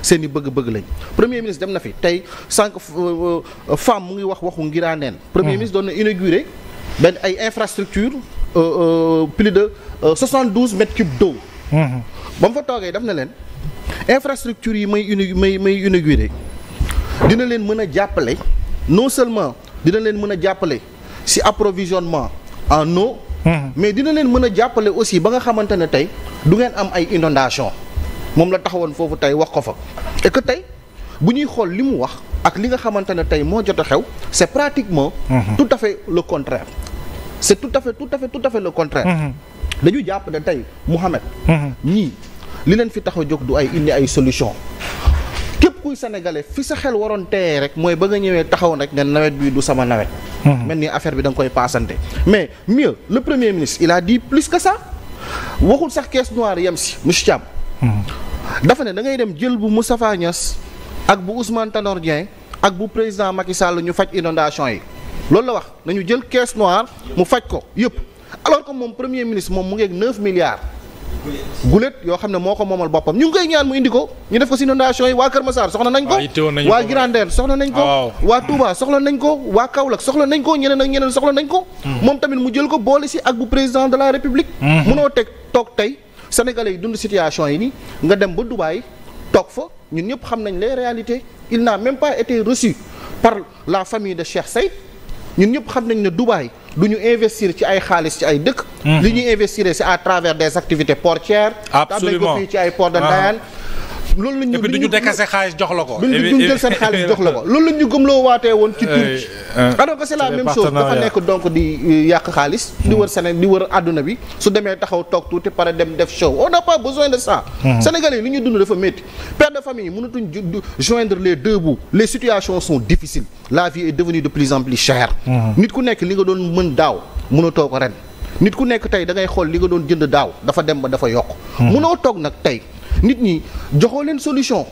seen i bëgg-bëgg lañ. premier ministre dem na fi tey sànq femme mu ngi waxu ngiraaneen. premier ministre doon na inauguré benn ay infrastructure plus de 72 mètres cubes d'eau. ba mu fa toogee daf na leen infrastructure yi may inauguré dina leen mën a jàppale non seulement dina leen mën a jàppale ci approvisionnement en eau. mais dina leen mën a jàppale aussi ba nga xamante ne tey du ngeen am ay inondation moom la taxawoon foofu tey wax ko fa et que tey bu ñuy xool li mu wax ak li nga xamante ne tey moo jot a xew c'est pratiquement tout à fait le contraire c'est tout à fait le contraire dañu jàpp ne tey Mouhamed ñii li leen fi tax a jóg du ay indi ay solution képp kuy sénégalais fi sa xel waroon teyee rek mooy ba nga ñëwee taxaw rek ne nawet bi du sama nawet mel ni affaire bi da nga koy paasante mais mieux le premier ministre il a dit plus que ça waxul sax caisse noire yem si monsieur Thiam dafa ne da ngay dem jël bu Moustapha Niasse ak bu Ousmane Tanor Dieng ak bu président Macky Sall ñu faj inondation yi loolu la wax nañu jël caisse noire mu faj ko yëpp alors que moom premier ministre moom mu ngi ak 9 milliards gulet yoo xam ne moo ko moomal boppam ñu ngi koy ñaan mu indi ko ñu def ko si inondation yi waa Kër Massar soxla nañ ko waa Girandère soxla nañ ko waa Touba soxla nañ ko waa Kaolack soxla nañ ko ñeneen ak ñeneen soxla nañ ko moom tamit mu jël ko boole si ak bu président de la République munoo toog tey sénégalais yi dund situation yi nii nga dem ba Dubaï toog fa ñun ñëpp xam nañ les réalités il n'a même pas été reçu par la famille de Cheikh Seyd ñun ñëpp xam nañ ne Dubaï du ñu investir ci ay xaalis ci ay dëkk. li ñuy investir c'est à travers des activités portières. absolument fii ci ay port de Ndayane. loolu la ñu et puis du ñu décaissé xaalis jox la ko. duñ jël seen xaalis jox la ko loolu la ñu gëmloo waatee woon ci Turquie. alors que c'est la même chose dafa nekk donc di yàq xaalis. di wër Sénégal di wër àdduna bi su demee taxaw toog tuuti pare dem def show on n'a pas besoin de ça. Sénégalais yi li ñuy dund dafa métti. père de famille yi mënatuñ joindre les deux bouts les situations sont difficiles la vie est devenue de plus en plus chère. nit ku nekk li nga doon mën daaw mënatoo ko ren. nit ku nekk tey da ngay xool li nga doon jënd daaw dafa dem ba dafa yokk. mënoo toog nag tey. nit ñi joxoo leen solution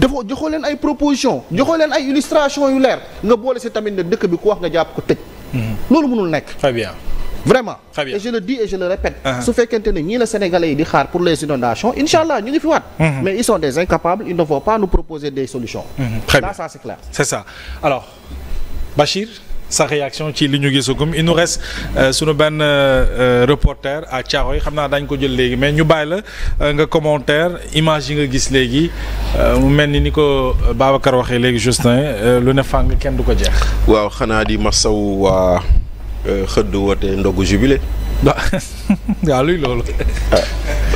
joxoo leen ay proposition joxoo leen ay illustration yu leer nga boole si tamit ne dëkk bi ku wax nga jàpp ko tëj. loolu mënul nekk. très bien. vraiment. très bien et je le dis et je le répète. su fekkente ne ñii la sénégalais yi di xaar pour les inondations incha allah ñu ngi fi waat. mais ils sont des incapables ils ne vont pas nous proposer des solutions. très bien là ça c'est clair. c'est ça alors Bachir. sa réaction ci li ñu gisagum il nous reste sunu benn reporter à Thiaroye xam naa dañ ko jël léegi mais ñu bàyyi la nga commentaire image yi nga gis léegi mu mel ni ko Babacar waxee léegi Justin lu ne fàng kenn du ko jeex. waaw xanaa di masaw waa xëdd woote ndogu jubilé. waaw luy loolu.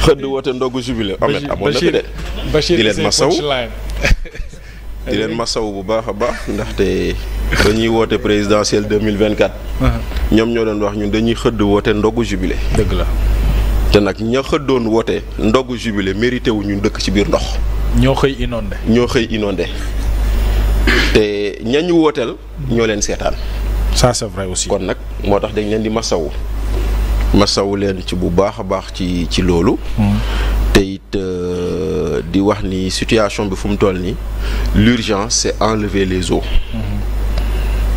xëdd woote ndogu jubilé. Ahmed amoon na fi de. Bachir di leen masaw di leen masaw bu baax a baax ndaxte dañuy woote présidentielle 2024. ñoom ñoo doon wax ñun dañuy xëdd woote ndogu jubilé. dëgg la. te nag ña xëddoon woote ndogu jubilé mérité wu ñu dëkk ci biir ndox. ñoo xëy inondé. te ñañu wooteel ñoo leen seetaan. ça c'est vrai aussi. kon nag moo tax dañ leen di masawu leen ci bu baax a baax ci loolu. te it di wax ni situation bi fu mu toll nii l'urgence c'est enlever les eaux.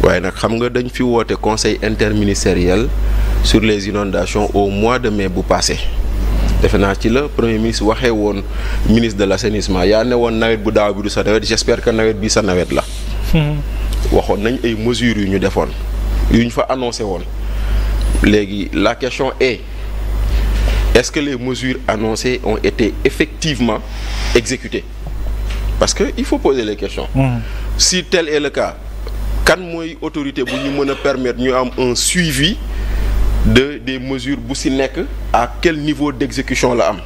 waaye nag xam nga dañ fi woote conseil interministériel sur les inondations au mois de mai bu passé defe naa ci la premier ministre waxee woon ministre de l'assainissement yaa ne woon nawet bu daaw bi du sa nawet j'espère que nawet bi sa nawet la. waxoon nañ ay mesures yu ñu defoon yu ñu fa annoncé woon léegi la question est-ce que les mesures annoncées ont été effectivement exécutées parce que il faut poser les questions. Si tel est le cas kan mooy autorité bu ñu mën a permettre ñu am un suivi des mesures bu si nekk à quel niveau d'exécution la am.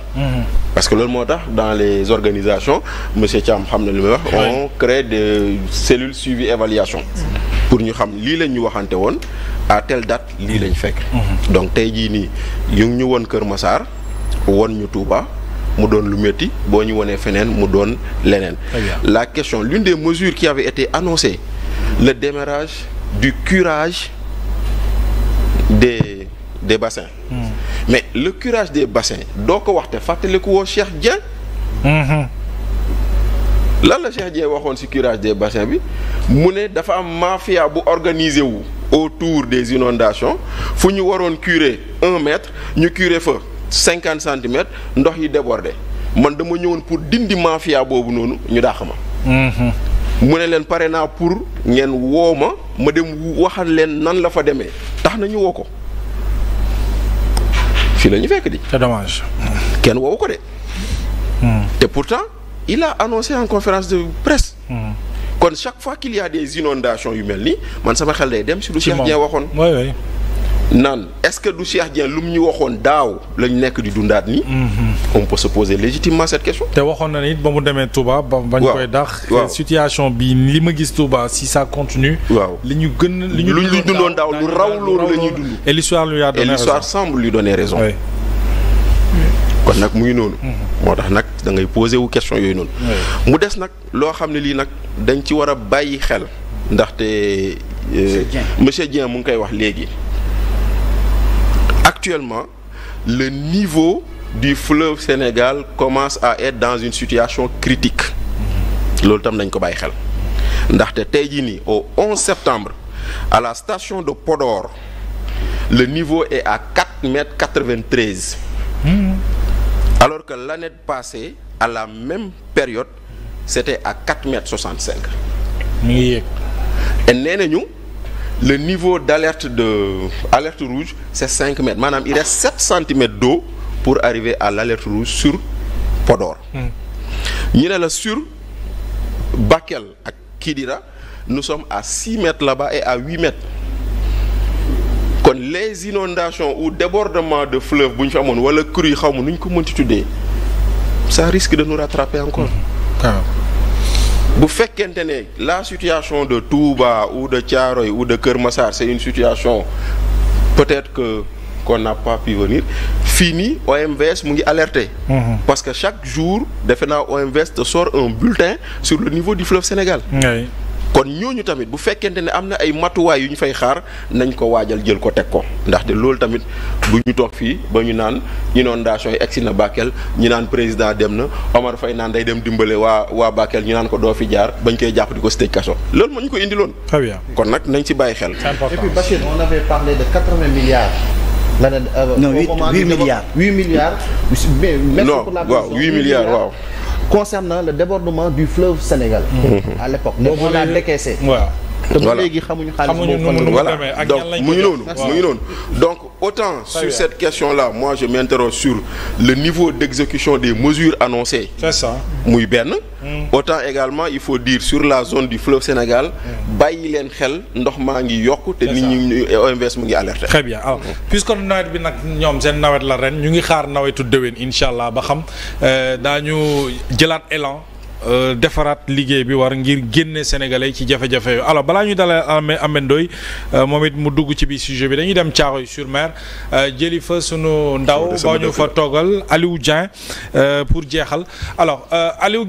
parce que loolu moo tax dans les organisations monsieur Thiam xam na li may wax. on crée des cellules suivi évaluation. pour ñu xam lii lañ ñu waxante woon à telle date lii lañ fekk. donc tey jii nii ñu ngi ñu woon Kër Massar won ñu Touba mu doon lu métti boo ñu wonee feneen mu doon leneen. la question l'une des mesures qui avait été annoncée le démarrage du curage des bassins. mais le curage des bassins doo ko waxte fàttaliku woo Cheikh Dieng. lan la Cheikh Dieng waxoon ci curage des bassins bi mu ne dafa am mafia bu organisé wu autour des inondations fu ñu waroon curer 1 mètre ñu curer fa 50 centimètres ndox yi débordé man dama ñëwoon pour dindi mafia boobu noonu ñu dàq ma. mu ne leen pare naa pour ngeen woo ma dem waxal leen nan la fa demee tax na ñu woo ko fii la ñu fekk di. c'est dommage. kenn woowu ko de. te pourtant il a annoncé en conférence de presse. kon chaque fois qu'il y a des inondations yu mel nii man sama xel day dem si lu Cheikh Dieng waxoon. oui. naan est-ce que du Cheikh Dieng lu mu ñu waxoon daaw lañ nekk di dundaat nii. on peut se poser légitimement cette question. te waxoon na nit ba mu demee Touba. bañ koy dax. situation bi li ma gis Touba si ça continue. waaw li ñu dundoon daaw lu raw loolu la ñuy dund. et l'histoire lui a donné raison. et l'histoire semble lui donner raison. oui. kon nag mu ngi noonu. moo tax nag da ngay poser wu question yooyu noonu. mu des nag loo xam ne lii nag dañ ci war a bàyyi xel. ndaxte monsieur Dieng mu ngi koy wax léegi. Actuellement, le niveau du fleuve Sénégal commence à être dans une situation critique. loolu tam nañ ko bàyyi xel ndaxte tey jii nii au 11 septembre à la station de Podor le niveau est à 4,93 m. Alors que l'année passée à la même période c'était à 4,65 m. mi ngi yéeg. et nee nañu le niveau d'alerte alerte rouge c'est 5 mètres maanaam il reste 7 centimètres d'eau pour arriver à l'alerte rouge sur Podor. ñu ne la sur Bakel ak Kidira nous sommes à 6 mètres là-bas et à 8 mètres kon les inondations ou débordements de fleuve bu ñu fi amoon wala crues yi xaw ma nu ñu ko mënti tuddee ça risque de nous rattraper encore. bu fekkente ne la situation de Touba ou de Thiaroye ou de Keur Massar c'est une situation peut-être que qu'on n'a pas pu venir fii nii OMVS mu ngi alerté. Parce que chaque jour defe naa OMVS te sort un bulletin sur le niveau du fleuve Sénégal. Oui. kon ñooñu tamit bu fekkente ne am na ay matuwaay yu ñu fay xaar nañ ko waajal jël ko teg ko ndaxte loolu tamit bu ñu toog fii ba ñu naan inondation yi egsi na Bakel ñu naan président dem na Omar Faye naan day dem dimbale waa Bakel ñu naan ko doo fi jaar bañ koy jàpp di ko tëj kaso loolu moo ñu ko indiloon. Très bien. kon nag nañ ci bàyyi xel. C'est important. Et puis Bachir, on avait parlé de 80 milliards. Non, 8 milliards. 8 milliards. Mais merci non pour la waaw 8 milliards waaw. Concernant le débordement du fleuve Sénégal. À l'époque mais on a décaissé. waaw. te ba léegi xamuñu xaalis boobu voilà donc mu ngi noonu donc autant sur cette question-là moi je m'interroge sur le niveau d'exécution des mesures annoncées. C'est ça. muy benn. autant également il faut dire sur la zone du fleuve Sénégal bàyyi leen xel ndox maa ngi yokk te nit ñi OMVS mu ngi alerté. Très bien alors puisque nawet bi nag ñoom seen nawet la ren ñu ngi xaar nawetu déwén incha allah ba xam daañu jëlaat élan. Defaraat liggéey bi war ngir génne sénégalais ci jafe-jafe yooyu alors balaa ñuy dalee Ameth Ndoye moom it mu dugg ci biir sujet bi dañuy dem Thiaroye-sur-Mer jëli fa sunu ndaw ba ñu fa toogal Aliou Dieng pour jeexal alors Aliou